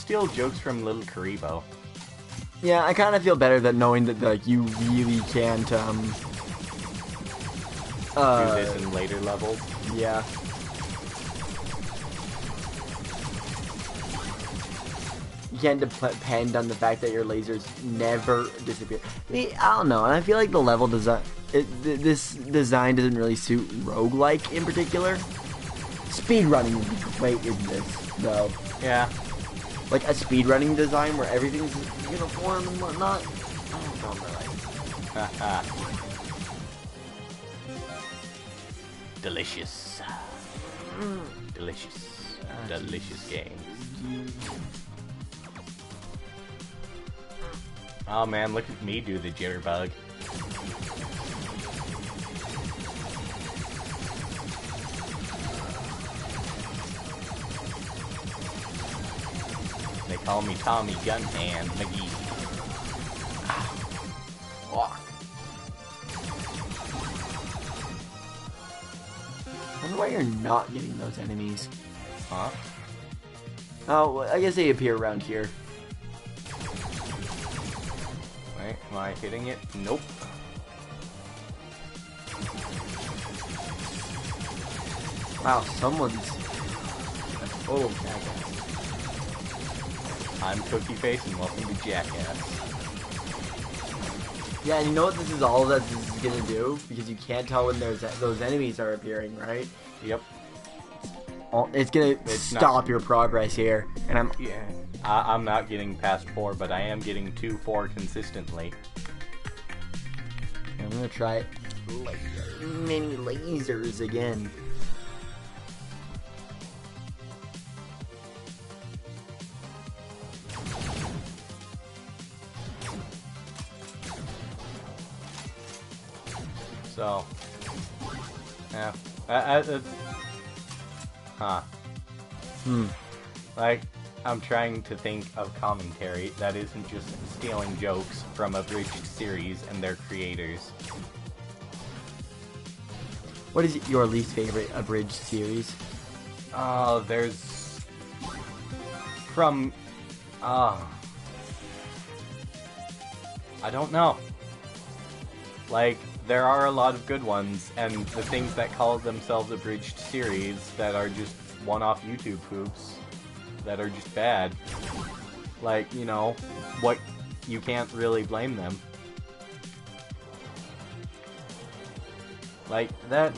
steal jokes from Little Karibo. Yeah, I kind of feel better that knowing that like you really can't Do this in later levels. Yeah. You can't depend on the fact that your lasers never disappear. I don't know, and I feel like the level design, this design doesn't really suit roguelike in particular. Speedrunning would be great in this, though. Yeah. Like a speedrunning design where everything's uniform and whatnot. Oh, God, Delicious. Delicious. Delicious game. Oh man, look at me do the jitterbug. They call me Tommy Gunhand McGee. Walk. I wonder why you're not getting those enemies. Huh? Oh, I guess they appear around here. Wait, am I hitting it? Nope. Wow, someone's a total jackass. I'm Cookie Face and welcome to Jackass. Yeah, and you know what this is all that this is gonna do? Because you can't tell when those enemies are appearing, right? Yep. It's gonna stop your progress here, and I'm not getting past 4, but I am getting 2-4 consistently. I'm gonna try mini lasers again. So, yeah, like, I'm trying to think of commentary that isn't just stealing jokes from abridged series and their creators. What is your least favorite abridged series? There's from, I don't know. Like, there are a lot of good ones, and the things that call themselves abridged series that are just one-off YouTube poops that are just bad. Like, you know, what, you can't really blame them. Like, that,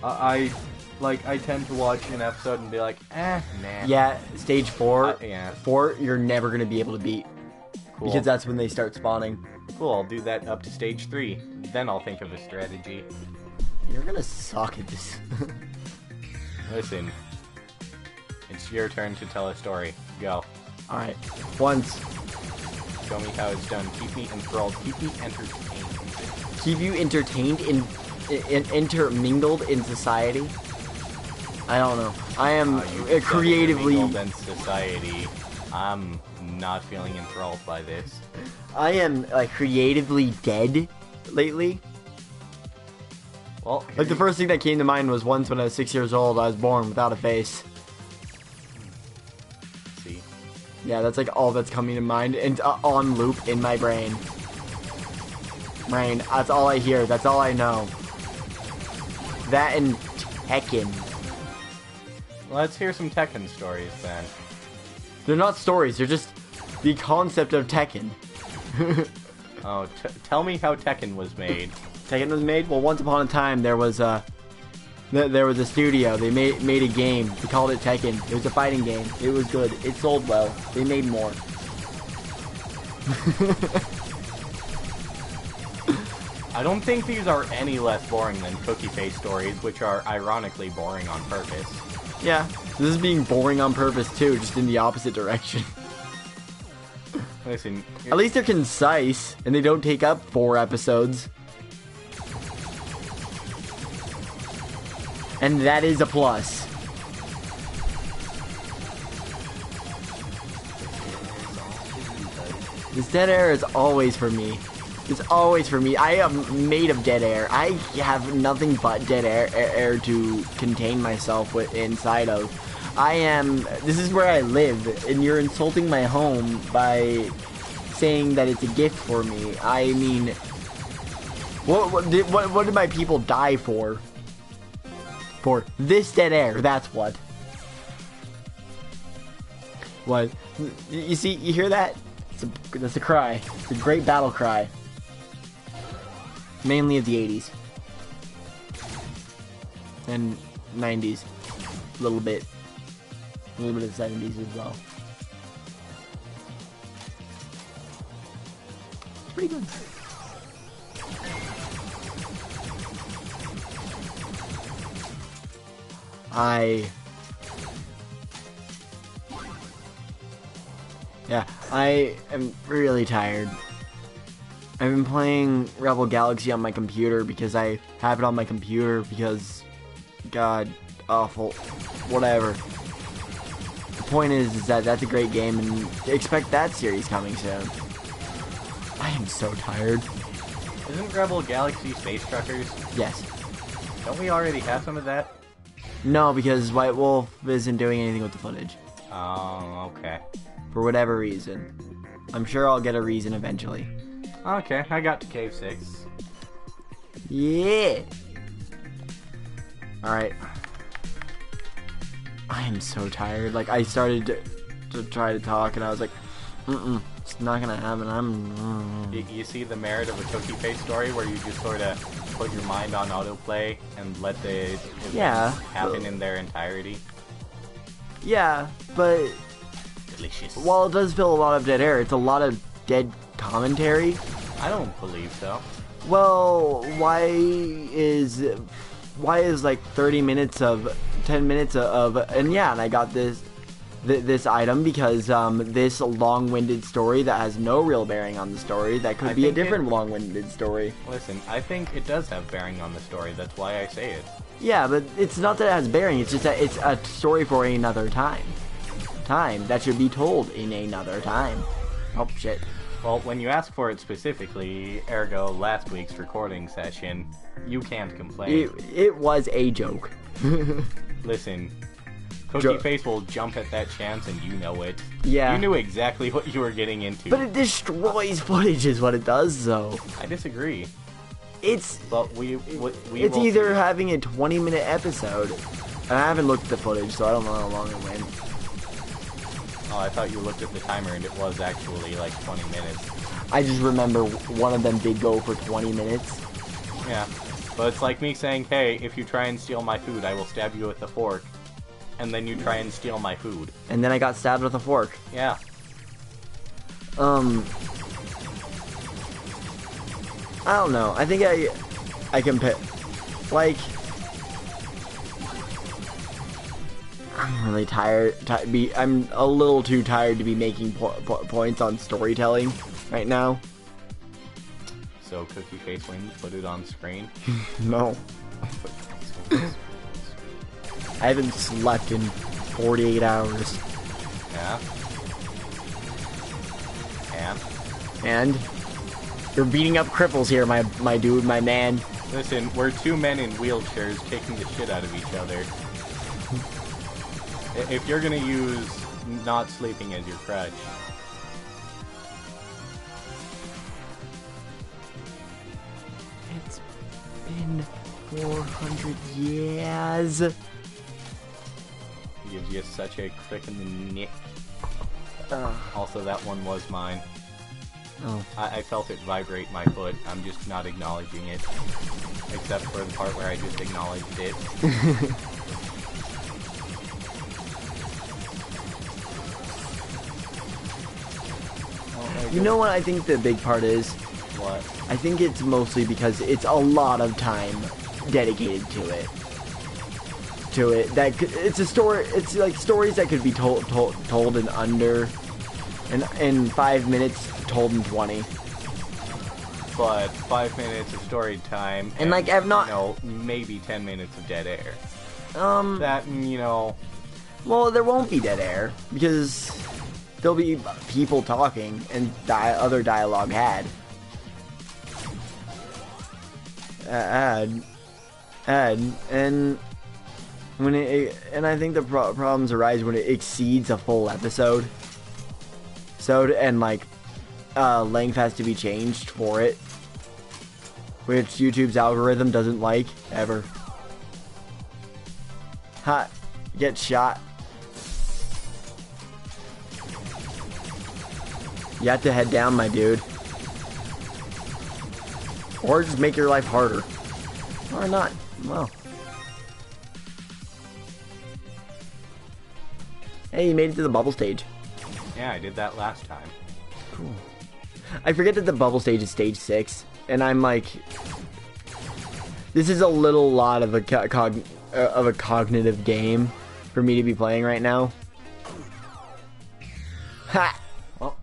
I tend to watch an episode and be like, nah. Yeah, stage 4, yeah. 4, you're never gonna be able to beat. Cool. Because that's when they start spawning. Cool, I'll do that up to stage 3. Then I'll think of a strategy. You're gonna suck at this. Listen. It's your turn to tell a story. Go. Alright. Once. Show me how it's done. Keep me enthralled. Keep me entertained. Keep you entertained intermingled in society? I don't know. I am creatively... Intermingled in society. I'm not feeling enthralled by this. I am, like, creatively dead lately. Well, like, the first thing that came to mind was once when I was 6 years old, I was born without a face. See? Yeah, that's, like, all that's coming to mind. And on loop in my brain. That's all I hear. That's all I know. That and Tekken. Let's hear some Tekken stories, then. They're not stories. They're just the concept of Tekken. Oh, tell me how Tekken was made. Tekken was made? Well, once upon a time, there was a studio. They made a game. They called it Tekken. It was a fighting game. It was good. It sold well. They made more. I don't think these are any less boring than Cookie Face stories, which are ironically boring on purpose. Yeah, this is being boring on purpose too, just in the opposite direction. Listen, at least they're concise, and they don't take up 4 episodes. And that is a plus. This dead air is always for me. It's always for me. I am made of dead air. I have nothing but dead air to contain myself inside of. This is where I live, and you're insulting my home by saying that it's a gift for me. I mean, what did my people die for? For this dead air, that's what. What? You see, you hear that? That's a cry. It's a great battle cry. Mainly of the 80s. And 90s. A little bit. A little bit of the 70s as well. It's pretty good. I am really tired. I've been playing Rebel Galaxy on my computer because I have it on my computer because, god, awful, whatever. The point is that that's a great game and expect that series coming soon. I am so tired. Isn't Rebel Galaxy Space Truckers? Yes. Don't we already have some of that? No, because White Wolf isn't doing anything with the footage. Oh, okay. For whatever reason. I'm sure I'll get a reason eventually. Okay, I got to Cave 6. Yeah! Alright. I am so tired. Like, I started to try to talk, and I was like, it's not gonna happen. You see the merit of a Cookie Face story where you just sort of put your mind on autoplay and let the events happen in their entirety? Yeah, but Delicious. while it does fill a lot of dead air, it's a lot of dead commentary. I don't believe so. Well, why is like 30 minutes of 10 minutes of and I got this item because this long-winded story that has no real bearing on the story that could be a different long-winded story. Listen, I think it does have bearing on the story. That's why I say it. Yeah, but it's not that it has bearing. It's just that it's a story for another time. That should be told in another time. Oh shit. Well, when you ask for it specifically, ergo last week's recording session, you can't complain. It was a joke. Listen, Cookie Face will jump at that chance and you know it. Yeah. You knew exactly what you were getting into. But it destroys footage is what it does, though. I disagree. It's either having a 20-minute episode, and I haven't looked at the footage, so I don't know how long it went. Oh, I thought you looked at the timer and it was actually like 20 minutes. I just remember one of them did go for 20 minutes. Yeah, but it's like me saying, hey, if you try and steal my food, I will stab you with a fork. And then you try and steal my food. And then I got stabbed with a fork. Yeah. I don't know. I think I can pick, like, I'm really tired. I'm a little too tired to be making points on storytelling right now. So Cookie Face wins, put it on screen? No. I haven't slept in 48 hours. Yeah? And? You're beating up cripples here, my dude, my man. Listen, we're two men in wheelchairs kicking the shit out of each other. If you're gonna use not sleeping as your crutch. It's been 400 years. Gives you such a crick in the neck. Also, that one was mine. Oh. I felt it vibrate my foot. I'm just not acknowledging it. Except for the part where I just acknowledged it. You know what I think the big part is? What? I think it's mostly because it's a lot of time dedicated to it. It's a story. It's like stories that could be told in under, in 5 minutes, told in 20. But 5 minutes of story time, and like I've not, maybe 10 minutes of dead air. That well, there won't be dead air because there'll be people talking and other dialogue had. And And I think the problems arise when it exceeds a full episode. And like, length has to be changed for it, which YouTube's algorithm doesn't like ever. Ha! Get shot. You have to head down, my dude. Or just make your life harder. Or not. Well. Hey, you made it to the bubble stage. Yeah, I did that last time. Cool. I forget that the bubble stage is stage 6, and I'm like, this is a lot of a cognitive game for me to be playing right now. Ha! Well.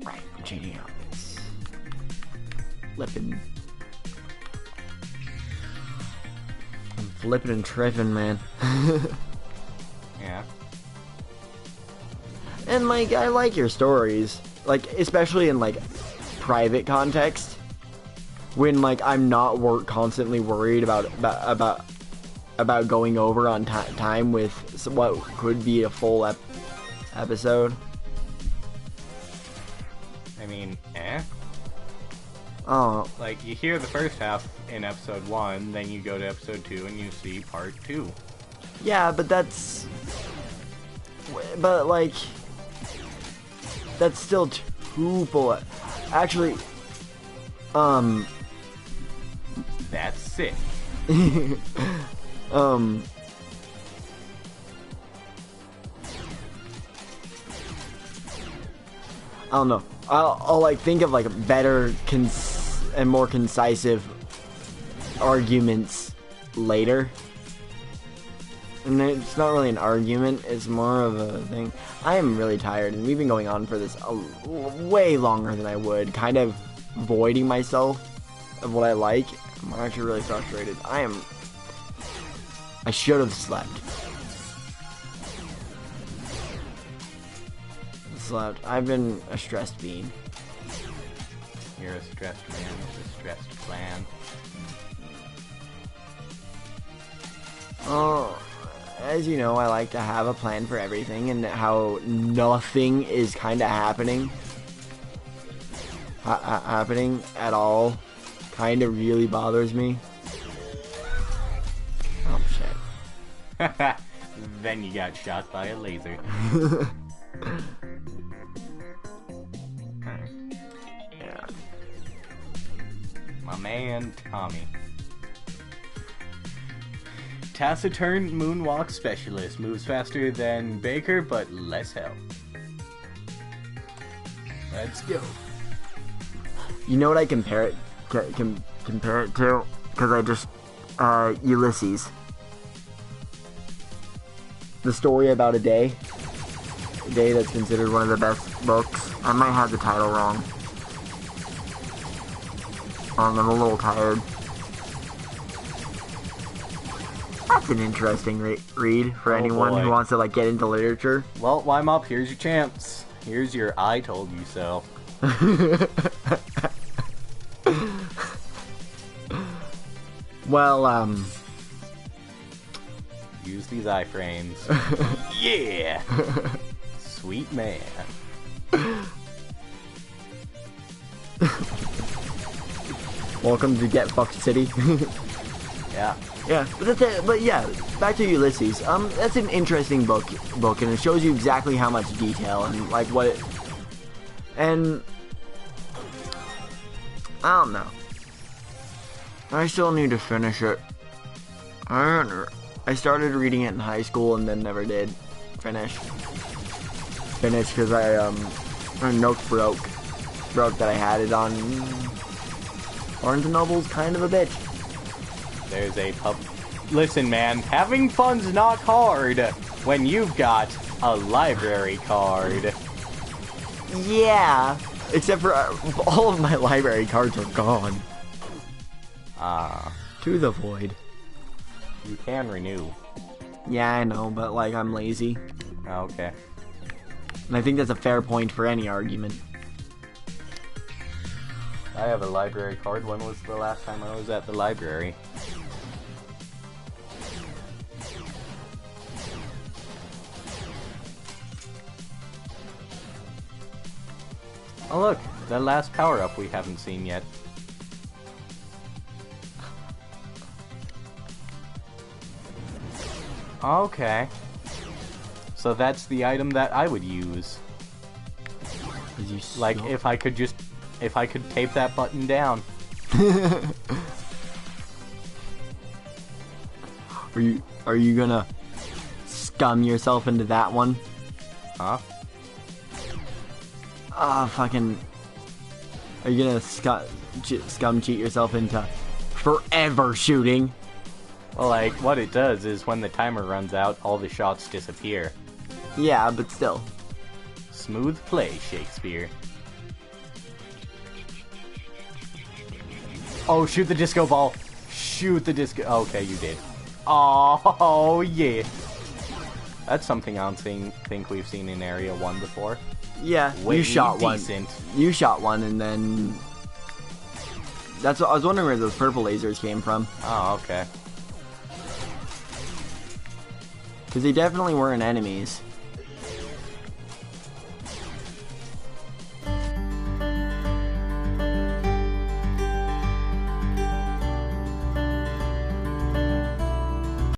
Right, I'm changing outfits. Flipping and tripping, man. Yeah. And like, I like your stories, like especially in like private context, when like I'm not constantly worried about going over on time with what could be a full episode. I mean, Oh, like you hear the first half in episode 1, then you go to episode 2 and you see part 2. yeah, but like, that's still too full. Actually, That's sick. I don't know. I'll like think of like better and more concisive arguments later. And it's not really an argument, it's more of a thing. I am really tired, and we've been going on for this way longer than I would, kind of voiding myself of what I like. I'm actually really frustrated. I should have slept. I've been a stressed bean. You're a stressed man with a stressed plan. Oh, as you know, I like to have a plan for everything, and how nothing is kind of happening at all kind of really bothers me. Oh, shit. Then you got shot by a laser. Yeah. My man, Tommy. Taciturn moonwalk specialist. Moves faster than Baker, but less help. Let's go. You know what I compare it to? Because I just... Ulysses. The story about a day. A day that's considered one of the best books. I might have the title wrong. I'm a little tired. That's an interesting read for anyone who wants to like get into literature. Well, Wymop, here's your chance. Here's your I told you so. Well, Use these iframes. Yeah! Sweet man. Welcome to Get Fucked City. Yeah. Yeah, but that's it. But yeah, back to Ulysses. That's an interesting book, and it shows you exactly how much detail and like what it. And I don't know. I still need to finish it. I started reading it in high school and then never did finish because my note broke that I had it on. Barnes & Noble's kind of a bitch. There's a pub. Listen, man, having fun's not hard when you've got a library card. Yeah, except for all of my library cards are gone. To the void. You can renew. Yeah, I know, but like I'm lazy. Okay. And I think that's a fair point for any argument. I have a library card. When was the last time I was at the library? Oh look, the last power-up we haven't seen yet. Okay. So that's the item that I would use. Like, if I could tape that button down. Are you gonna scum yourself into that one? Huh? Ah, fucking... Are you gonna scum cheat yourself into forever shooting? Well, like, what it does is when the timer runs out, all the shots disappear. Yeah, but still. Smooth play, Shakespeare. Oh, shoot the disco ball. Shoot the disco... Okay, you did. Oh, yeah. That's something I don't think we've seen in Area 1 before. Yeah, Way you shot decent. one. You shot one, and then... That's what I was wondering where those purple lasers came from. Oh, okay. Because they definitely weren't enemies.